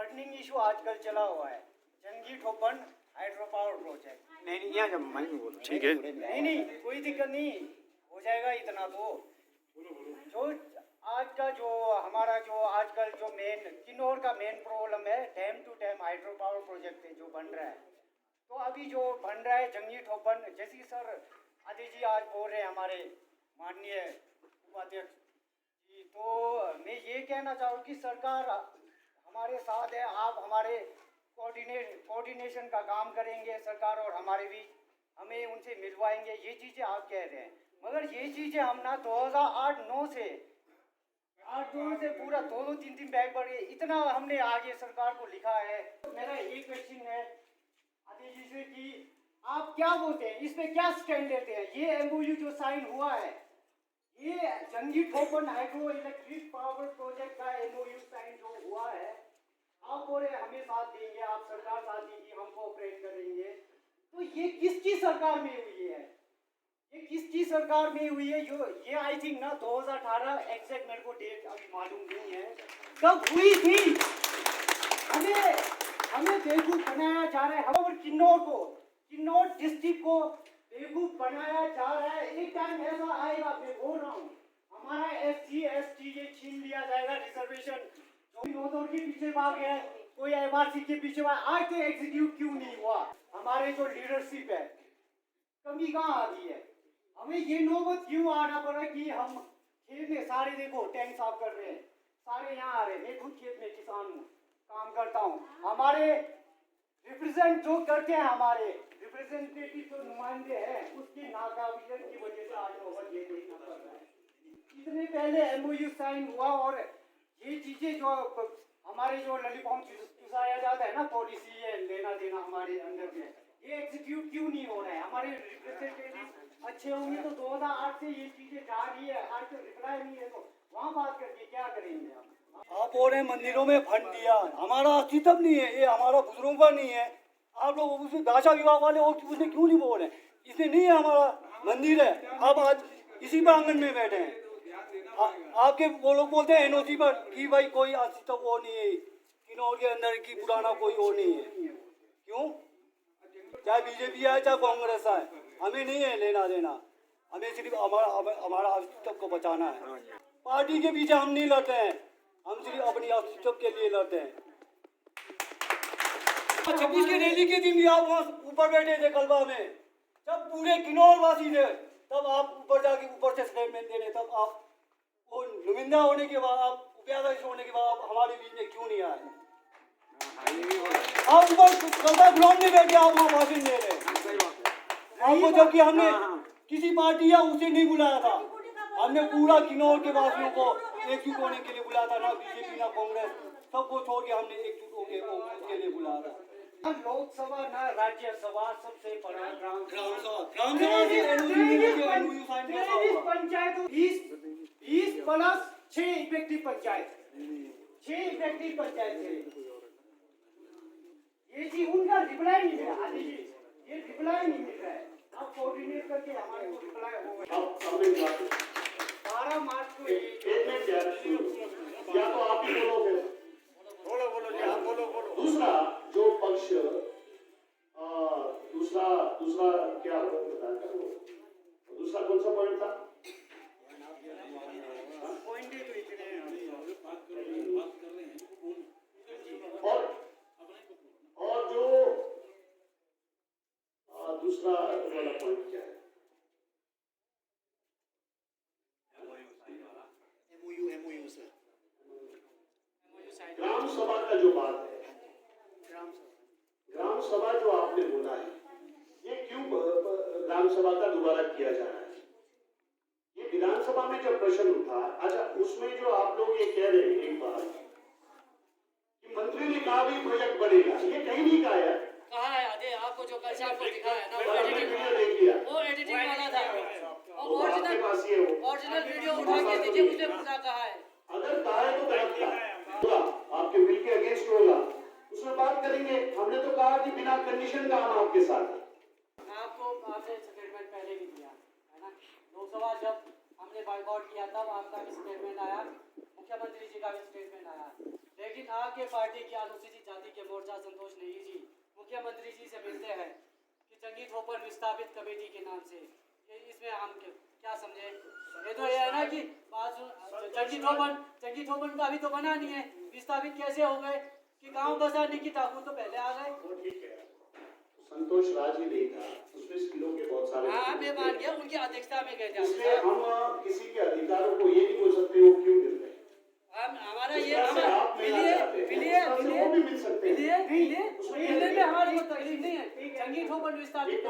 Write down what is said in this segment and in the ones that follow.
Burning issue आजकल चला हुआ है, जंगी ठोपन हाइड्रो पावर प्रोजेक्ट। नहीं यहाँ जब मैं बोल ठीक है। नहीं कोई दिक्कत नहीं, हो जाएगा इतना तो। जो आज का जो हमारा जो आजकल जो मेन किन्नौर का मेन प्रॉब्लम है, dam to dam hydro power project है जो बन रहा है। तो अभी जो बन रहा है जंगी ठोपन, जैसे सर आदि जी आज बोल रहे हैं हमारे माननीय उपाध्यक्ष जी, तो मैं ये कहना चाहूँ कि सरकार हमारे साथ है, आप हमारे कोऑर्डिनेशन का काम करेंगे सरकार और हमारे भी, हमें उनसे मिलवाएंगे, ये चीज़ें आप कह रहे हैं। मगर ये चीज़ें हम ना 2008-9 से 8-9 से पूरा 2-3 बैग बढ़ गए, इतना हमने आगे सरकार को लिखा है। मेरा एक क्वेश्चन है आदित्य जी से कि आप क्या बोलते हैं, इस पे क्या स्टैंड लेते हैं? ये एमओयू जो साइन हुआ है, ये जंगी ठोपन हाइड्रो इलेक्ट्रिक पावर प्रोजेक्ट का एमओयू साइन जो हुआ है, आप बोल रहे हमें साथ देंगे, आप सरकार साथ देगी, हम कोऑपरेट करेंगे, तो ये किसकी सरकार में हुई है? ये किसकी सरकार में हुई है? जो ये आई थिंक ना 2018 एग्जैक्ट, मेरे को डेट अभी मालूम नहीं है कब हुई थी। हमें बेवकूफ बनाया जा रहा है, हमारे किन्नौर डिस्ट्रिक्ट को बेवकूफ बनाया जा रहा है। एक टाइम ऐसा आएगा, मैं बोल रहा हूँ, हमारा SC ST ये छीन लिया जाएगा, रिजर्वेशन जो भी नौतौर के पीछे भाग गया, कोई MRC के पीछे भाग, आज तक एग्जीक्यूट क्यों नहीं हुआ? हमारे जो लीडरशिप है, कमी कहाँ आ गई है? हमें ये नौबत क्यों आना पड़ा कि हम खेत में सारे देखो टैंक साफ कर रहे हैं, सारे यहाँ आ रहे हैं। मैं खुद खेत में किसान हूँ, काम करता हूँ। हमारे रिप्रेजेंट जो करते हैं, हमारे रिप्रेजेंटेटिव जो नुमाइंदे हैं, उसकी नाकाबिलियत की वजह से आज नौबत ये देखना पड़ रहा है। इतने पहले MOU साइन हुआ और ये चीजें जो हमारे जो लॉलीपॉप चुसाया जाता है ना, पॉलिसी है लेना देना हमारे अंदर में, ये एग्जीक्यूट क्यों नहीं हो रहा है? हमारे रिप्रेजेंटेटिव अच्छे होंगे तो 2008 से ये चीजें जा रही है, आज तक रिप्लाई नहीं है, तो वहाँ बात करके क्या करेंगे हम? आप बोल रहे हैं मंदिरों में फंड दिया, हमारा अस्तित्व नहीं है, ये हमारा बुजुर्गों का नहीं है। आप लोग उसमें भाषा विभाग वाले उसने क्यों नहीं बोल रहे? इसने नहीं है, हमारा मंदिर है, आप आज इसी प्रांगण में बैठे हैं। आपके वो लोग बोलते हैं NOC पर कि भाई कोई अस्तित्व वो नहीं है, किन्नौर के अंदर की पुराना कोई वो नहीं है। क्यों? चाहे BJP आए चाहे कांग्रेस आए, हमें नहीं है लेना देना, हमें सिर्फ हमारा अस्तित्व को बचाना है। पार्टी के पीछे हम नहीं लड़ते हैं, हम सिर्फ अपनी अस्तित्व के लिए लड़ते हैं। 26 की रैली के दिन भी आप वहाँ ऊपर बैठे थे कलवा में, जब पूरे किन्नौर वासी थे, तब आप ऊपर जाके ऊपर से स्टेटमेंट दे रहे, तब आप वो नुमिंदा होने के बाद, आप उपाध्यक्ष होने के बाद हमारे बीच में क्यों नहीं आए? आप ऊपर कलवा ग्राउंड में बैठे आप वहाँ भाषण दे रहे आपको, जबकि हमने किसी पार्टी या उसे नहीं बुलाया था, हमने पूरा किन्नौर के वासियों को एकजुट होने के लिए बुलाया था, ना BJP ना कांग्रेस, सबको छोड़ के हमने एकजुट होकर उसके लिए बुलाया था। लोकसभा ना राज्यसभा, सबसे बड़ा ग्राम सभा पंचायत 20+6 इफेक्टिव पंचायत, 6 इफेक्टिव पंचायत है। ये जी उनका रिप्लाई नहीं मिला, आदि जी ये रिप्लाई नहीं मिल रहा है, आप कोऑर्डिनेट करके हमारे को रिप्लाई होगा। 12 मार्च को या तो आप ही बोलोगे, बोलो जी, आप बोलो। दूसरा जो पक्ष दूसरा क्या बताया, दूसरा कौन सा पॉइंट था? पॉइंट ही तो इतने और जो दूसरा वाला पॉइंट क्या है? MOU सर, ग्राम सभा का जो बात है, ग्राम सभा जो आपने बोला है, ये क्यों ग्राम सभा का दोबारा किया जा रहा है? ये विधानसभा में जब प्रश्न उठा, अच्छा उसमें जो आप लोग ये कह रहे हैं एक बात कि मंत्री ने कहा भी प्रोजेक्ट बनेगा, ये कहीं नहीं कहा है। कहा है अजय, आपको जो कल से आपको दिखाया है ना, वो एडिटिंग वाला था, ओरिजिनल वीडियो उठा के देखिए, मुझे पूरा कहा है। अगर कहा है तो गलत था, आपके बिल के अगेंस्ट होगा, उसमें बात करेंगे। हमने तो कहा कि बिना कंडीशन का हम आपके साथ हैं। आपको आपने स्टेटमेंट पहले भी दिया है ना, लोकसभा जब हमने बाइकआउट किया तब आपका भी स्टेटमेंट आया, मुख्यमंत्री जी का भी स्टेटमेंट आया, लेकिन आपके पार्टी की अनुसूचित जाति के मोर्चा संतोष नेगी जी मुख्यमंत्री जी से मिलते हैं कि जंगी थोपन विस्थापित कमेटी के नाम से, इसमें हम क्या समझे? ये तो ये है ना कि जंगी थोपन का अभी तो बना नहीं है, विस्थापित कैसे हो गए कि गांव बसा निकी ठाकुर तो पहले आ गए। वो ठीक है, संतोष राज ही नहीं था, उसमें स्किलों के बहुत सारे। हाँ मैं मान गया, उनकी अध्यक्षता में गए थे। इसलिए हम किसी के अधिकारों को ये नहीं बोल सकते वो क्यों मिल रहे। हमारा ये मिलने में हमारी कोई तकलीफ नहीं है। जंगी थोपन विस्थापित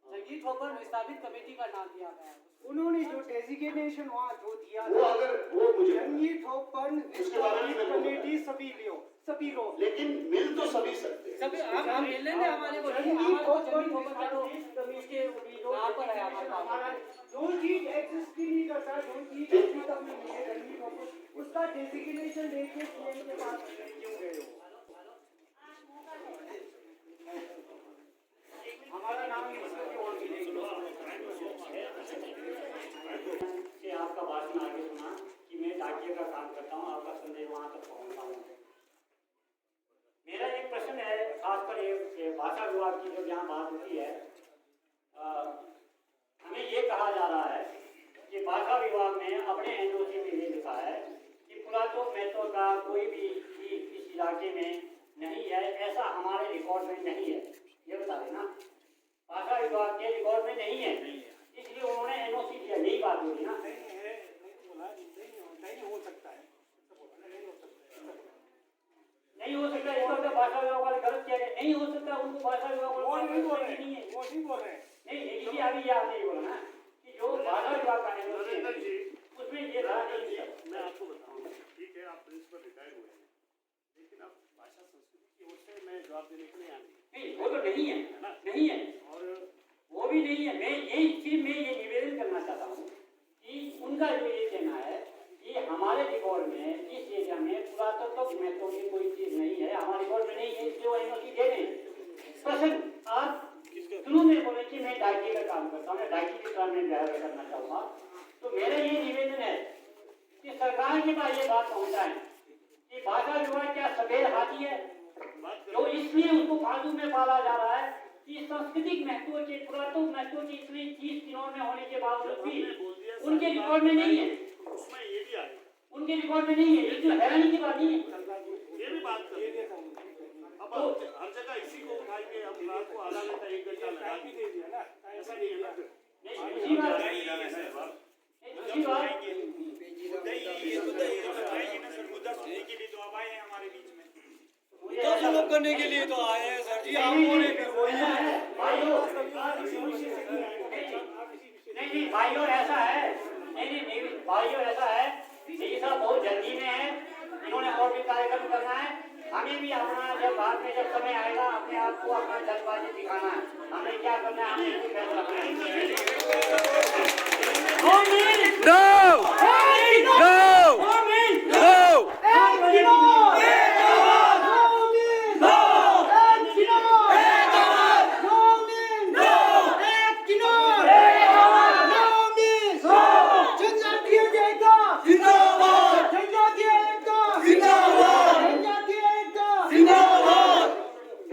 जंगी थोपन विस्थापित कमेटी का नाम दिया गया है। उन्होंने जो डेजिग्नेशन वहाँ जो दिया वो अगर वो मुझे जंगी थोपन विस्थापित कमेटी सभी लोग लेकिन मिल तो सभी सकते हैं। सभी हम मिलने में हमारे को जंगी थोपन का तो उसके यहाँ पर है हमारा जो चीज एग्जिस्ट नहीं करता, जो चीज एग्जिस्ट अपनी जंगी थोपन उसका डेजिग्नेशन लेके सीएम के पास क्यों गए हो? हमारा नाम नहीं इसका और मिलेगा। आपका भाषण आगे सुना कि मैं डाकिया का काम करता हूँ, आपका संदेश वहाँ तक पहुँचता हूँ। मेरा एक प्रश्न है, खासकर एक भाषा विभाग की जो यहाँ बात होती है, हमें ये कहा जा रहा है कि भाषा विभाग ने अपने एनओसी में ये लिखा है कि पुरातत्व महत्व का कोई भी चीज इस इलाके में नहीं है, ऐसा हमारे रिकॉर्ड में नहीं है। ये बता देना, भाषा विभाग के रिकॉर्ड में नहीं है, इसलिए उन्होंने एनओसी दिया। यही बात होगी ना? नहीं हो सकता, इसका मतलब भाषा विभाग वाले गलत कह रहे हैं। नहीं हो सकता, उनको भाषा विभाग वाले नहीं बोल रहे हैं, वो नहीं बोल रहे हैं। नहीं देखिए, अभी आप नहीं बोला ना कि जो भाषा विभाग का है उसमें ये था। मैं आपको बताऊं, ठीक है, आप प्रिंसिपल रिटायर हुए हैं, लेकिन अब भाषा संस्कृति की ओर से मैं जवाब देने के लिए नहीं, वो तो नहीं है, नहीं है, और वो भी नहीं है। मैं ये निवेदन करना चाहता हूँ कि उनका जो ये कहना है कि हमारे रिकॉर्ड में इस एरिया में पुरातत्व महत्व की कोई चीज नहीं है, हमारे रिकॉर्ड में नहीं है, इसलिए वो एनओसी दे रहे हैं। प्रश्न आप सुनो, मेरे बोले कि मैं डाकिए का काम करता हूँ, मैं डाकिए के काम में व्यवहार करना चाहूँगा, तो मेरा ये निवेदन है कि सरकार के पास ये बात पहुँचाएं कि भाषा विभाग क्या सफेद हाथी है जो इसलिए उसको फालतू में पाला जा रहा है कि सांस्कृतिक महत्व के, पुरातत्व महत्व की इतनी चीज दिनों में होने के बावजूद भी उनके रिकॉर्ड में नहीं है, उसमें ये भी आए, उनके रिकॉर्ड में नहीं है। ये तो हैरानी की बात नहीं है, ये भी बात कर। अब हर जगह इसी को उठाएंगे, अब रात को आधा घंटा 1 घंटा लगा भी दे दिया ना, ऐसा नहीं है ना। दूसरी बात सुलभ करने के लिए तो आए हैं सर जी, आप बोले फिर वही है। नहीं भाइयों ऐसा है, नहीं भाइयों ऐसा है, ये सब बहुत जल्दी में है, इन्होंने और भी कार्यक्रम करना है। हमें भी अपना जब बाद में जब समय आएगा अपने आप को अपना जल्दबाजी दिखाना है, हमें क्या करना है, हमें भी फैसला करना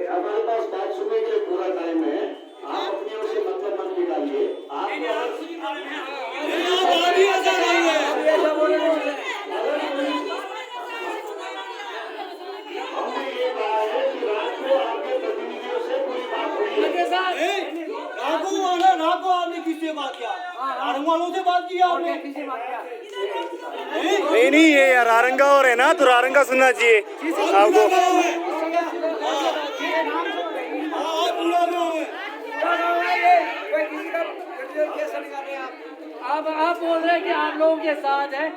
हमारे पास बात सुनने के लिए पूरा टाइम है, आप अपनी ओर से मतलब मत निकालिए। हमने ये कहा है कि रात को आपके प्रतिनिधियों से पूरी बात हुई है। राको आपने किससे बात किया? आरंग वालों से बात किया आपने? किससे बात किया? नहीं ये यार आरंगा और है ना, तो आरंगा सुनना चाहिए आपको। आप बोल रहे हैं कि आप लोगों के साथ है,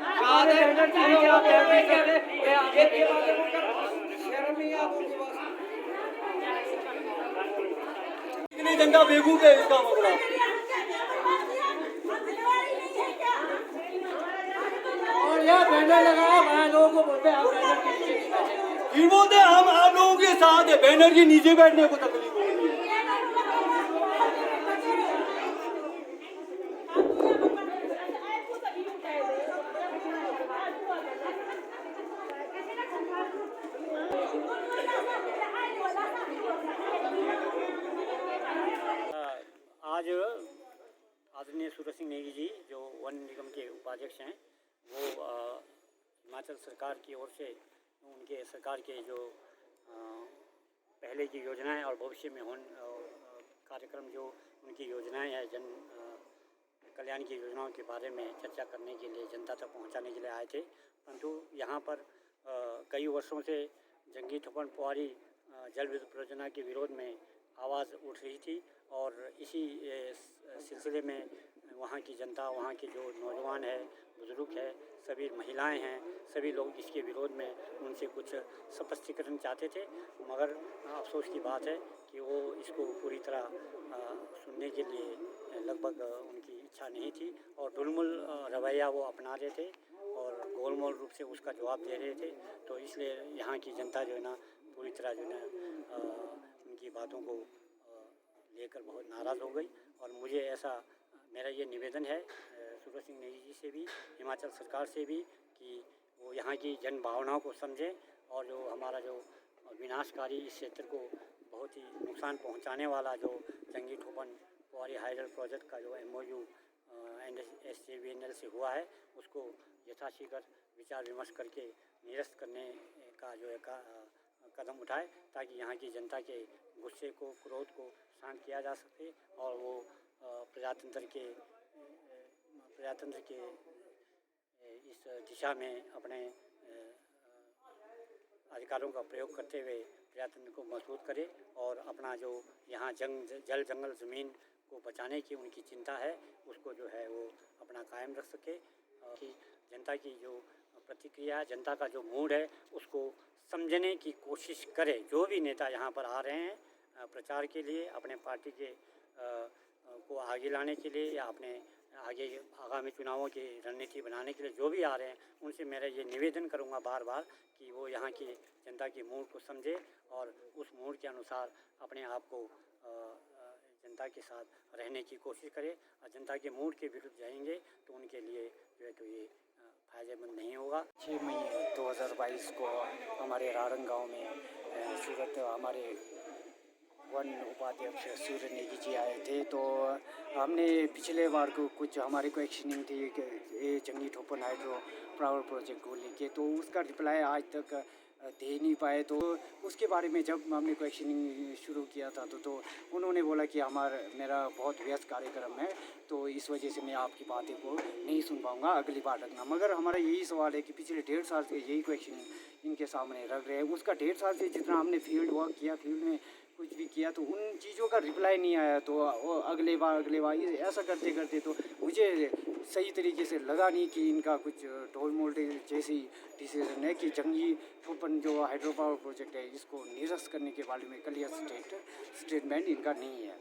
कितनी जनता बेवकूफ है इसका मतलब। और यहाँ बैनर लगाया, वहाँ लोगों को बोलते हैं फिर बोलते हैं हम आप लोगों के साथ है, बैनर के नीचे बैठने को तकलीफ हो रही है। वन निगम के उपाध्यक्ष हैं, वो हिमाचल सरकार की ओर से उनके सरकार के जो पहले की योजनाएं और भविष्य में कार्यक्रम जो उनकी योजनाएं हैं, जन कल्याण की योजनाओं के बारे में चर्चा करने के लिए, जनता तक पहुंचाने के लिए आए थे। परंतु यहाँ पर कई वर्षों से जंगी थोपन पोवारी जल विद्युत परियोजना के विरोध में आवाज़ उठ रही थी और इसी सिलसिले में वहाँ की जनता, वहाँ के जो नौजवान है, बुजुर्ग है, सभी महिलाएं हैं, सभी लोग इसके विरोध में उनसे कुछ स्पष्टीकरण चाहते थे। मगर अफसोस की बात है कि वो इसको पूरी तरह सुनने के लिए लगभग उनकी इच्छा नहीं थी और ढुलमुल रवैया वो अपना रहे थे और गोलमोल रूप से उसका जवाब दे रहे थे। तो इसलिए यहाँ की जनता जो है ना पूरी तरह जो है ना उनकी बातों को लेकर बहुत नाराज़ हो गई। और मुझे ऐसा मेरा ये निवेदन है सुब्रत सिंह नेगी जी से भी, हिमाचल सरकार से भी, कि वो यहाँ की जन भावनाओं को समझें और जो हमारा जो विनाशकारी इस क्षेत्र को बहुत ही नुकसान पहुँचाने वाला जो जंगी थोपन पोवारी हाइडल प्रोजेक्ट का जो MOU NSCVNL से हुआ है उसको यथाशीघ्र विचार विमर्श करके निरस्त करने का जो एक कदम उठाए, ताकि यहाँ की जनता के गुस्से को, क्रोध को शांत किया जा सके और वो प्रजातंत्र के इस दिशा में अपने अधिकारों का प्रयोग करते हुए प्रजातंत्र को मजबूत करे और अपना जो यहाँ जल जंगल ज़मीन को बचाने की उनकी चिंता है उसको जो है वो अपना कायम रख सके। कि जनता की जो प्रतिक्रिया है, जनता का जो मूड है, उसको समझने की कोशिश करे। जो भी नेता यहाँ पर आ रहे हैं प्रचार के लिए, अपने पार्टी के को आगे लाने के लिए या अपने आगामी चुनावों की रणनीति बनाने के लिए जो भी आ रहे हैं, उनसे मेरा ये निवेदन करूँगा बार बार कि वो यहाँ की जनता की मूड को समझे और उस मूड के अनुसार अपने आप को जनता के साथ रहने की कोशिश करें। और जनता के मूड के विरुद्ध जाएंगे तो उनके लिए जो है तो ये फायदेमंद नहीं होगा। 6 मई 2022 को हमारे रारंग गांव में सूरत हमारे वन उपाध्यक्ष सूर्य नेगी जी आए थे। तो हमने पिछले बार को कुछ हमारे को एक्शनिंग थी कि ये जंगी थोपन हाइड्रो पावर प्रोजेक्ट को लेके, तो उसका रिप्लाई आज तक दे नहीं पाए। तो उसके बारे में जब हमने क्वेश्चनिंग शुरू किया था तो उन्होंने बोला कि मेरा बहुत व्यस्त कार्यक्रम है, तो इस वजह से मैं आपकी बातें को नहीं सुन पाऊंगा, अगली बार रखना। मगर हमारा यही सवाल है कि पिछले 1.5 साल से यही क्वेश्चनिंग इनके सामने रख रहे हैं। उसका 1.5 साल से जितना हमने फील्ड वर्क किया, फील्ड में कुछ भी किया, तो उन चीज़ों का रिप्लाई नहीं आया। तो अगले बार ऐसा करते करते तो मुझे सही तरीके से लगा नहीं कि इनका कुछ ढोल मोल जैसी डिसीजन है कि जंगी थोपन जो हाइड्रो पावर प्रोजेक्ट है इसको निरस्त करने के बारे में क्लियर स्टेटमेंट इनका नहीं है।